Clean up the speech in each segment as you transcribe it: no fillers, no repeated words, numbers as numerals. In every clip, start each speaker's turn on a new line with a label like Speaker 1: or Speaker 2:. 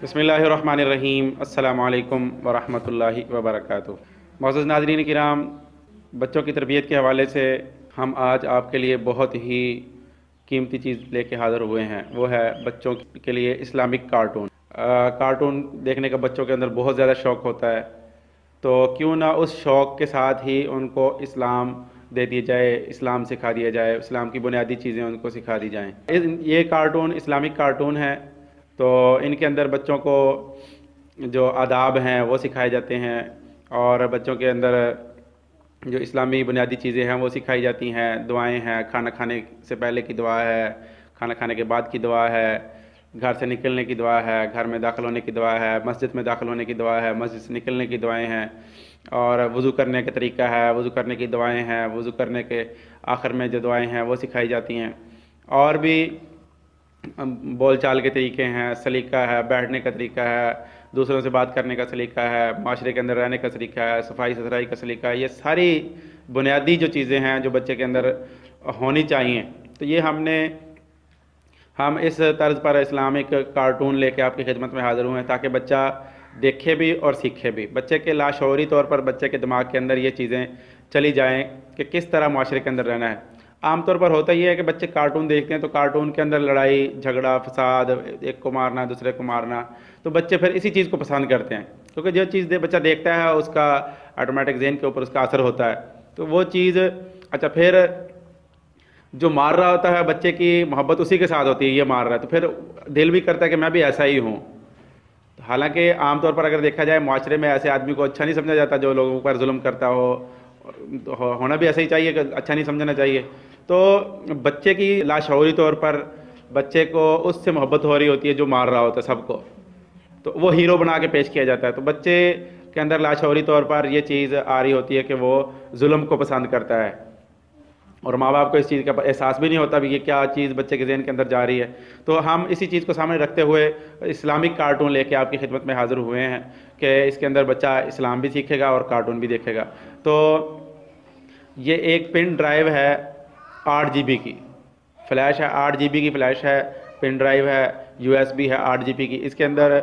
Speaker 1: बिस्मिल्लाहिर्रहमानिर्रहीम। अस्सलामु अलैकुम वरहमतुल्लाहि वबरकातुह। मुअज़्ज़ज़ नाज़रीन किराम, बच्चों की तरबियत के हवाले से हम आज आपके लिए बहुत ही कीमती चीज़ लेके हाज़िर हुए हैं। वो है बच्चों के लिए इस्लामिक कार्टून। कार्टून देखने का बच्चों के अंदर बहुत ज़्यादा शौक़ होता है, तो क्यों ना उस शौक़ के साथ ही उनको इस्लाम दे दिया जाए, इस्लाम सिखा दिया जाए, इस्लाम की बुनियादी चीज़ें उनको सिखा दी जाएँ। ये कार्टून इस्लामिक कार्टून है, तो इनके अंदर बच्चों को जो आदाब हैं वो सिखाए जाते हैं और बच्चों के अंदर जो इस्लामी बुनियादी चीज़ें हैं वो सिखाई जाती हैं। दुआएं हैं, खाना खाने से पहले की दुआ है, खाना खाने के बाद की दुआ है, घर से निकलने की दुआ है, घर में दाखिल होने की दुआ है, मस्जिद में दाखिल होने की दुआ है, मस्जिद से निकलने की दुआएं हैं, और वज़ू करने का तरीका है, वज़ू करने की दुआएं हैं, वज़ू करने के आखिर में जो दुआएं हैं वो सिखाई जाती हैं। और भी बोल चाल के तरीके हैं, सलीका है, बैठने का तरीका है, दूसरों से बात करने का सलीका है, माशरे के अंदर रहने का सलीका है, सफाई सुथराई का सलीका है। ये सारी बुनियादी जो चीज़ें हैं जो बच्चे के अंदर होनी चाहिए, तो ये हम इस तर्ज पर इस्लामिक कार्टून लेके आपकी खिदमत में हाज़िर हुए हैं ताकि बच्चा देखे भी और सीखे भी। बच्चे के लाशऊरी तौर पर बच्चे के दिमाग के अंदर ये चीज़ें चली जाएँ कि किस तरह माशरे के अंदर रहना है। आमतौर पर होता ये है कि बच्चे कार्टून देखते हैं तो कार्टून के अंदर लड़ाई झगड़ा फसाद, एक को मारना दूसरे को मारना, तो बच्चे फिर इसी चीज़ को पसंद करते हैं, क्योंकि जो चीज़ बच्चा देखता है उसका ऑटोमेटिक ज़हन के ऊपर उसका असर होता है। तो वो चीज़ अच्छा, फिर जो मार रहा होता है बच्चे की मोहब्बत उसी के साथ होती है, ये मार रहा है तो फिर दिल भी करता है कि मैं भी ऐसा ही हूँ। हालांकि आमतौर पर अगर देखा जाए माशरे में ऐसे आदमी को अच्छा नहीं समझा जाता जो लोगों पर जुल्म करता हो, होना भी ऐसा ही चाहिए कि अच्छा नहीं समझना चाहिए। तो बच्चे की लाशऊरी तौर पर बच्चे को उससे मोहब्बत हो रही होती है जो मार रहा होता है सबको, तो वो हीरो बना के पेश किया जाता है। तो बच्चे के अंदर लाशऊरी तौर पर ये चीज़ आ रही होती है कि वो जुल्म को पसंद करता है, और माँ बाप को इस चीज़ का एहसास भी नहीं होता भी ये क्या चीज़ बच्चे के ज़हन के अंदर जा रही है। तो हम इसी चीज़ को सामने रखते हुए इस्लामिक कार्टून लेके आपकी खिदमत में हाज़िर हुए हैं कि इसके अंदर बच्चा इस्लाम भी सीखेगा और कार्टून भी देखेगा। तो ये एक पिन ड्राइव है 8 GB की, फ़्लैश है 8 GB की फ़्लैश है, पिन ड्राइव है, USB है 8 GB की। इसके अंदर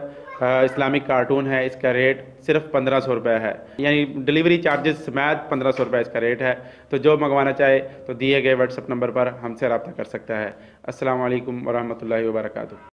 Speaker 1: इस्लामिक कार्टून है। इसका रेट सिर्फ 1500 रुपये है, यानी डिलीवरी चार्जेस समेत 1500 रुपये इसका रेट है। तो जो मंगवाना चाहे तो दिए गए व्हाट्सएप नंबर पर हमसे रब्ता कर सकता है। अस्सलामु अलैकुम वरहमतुल्लाहि वबरकातुहू।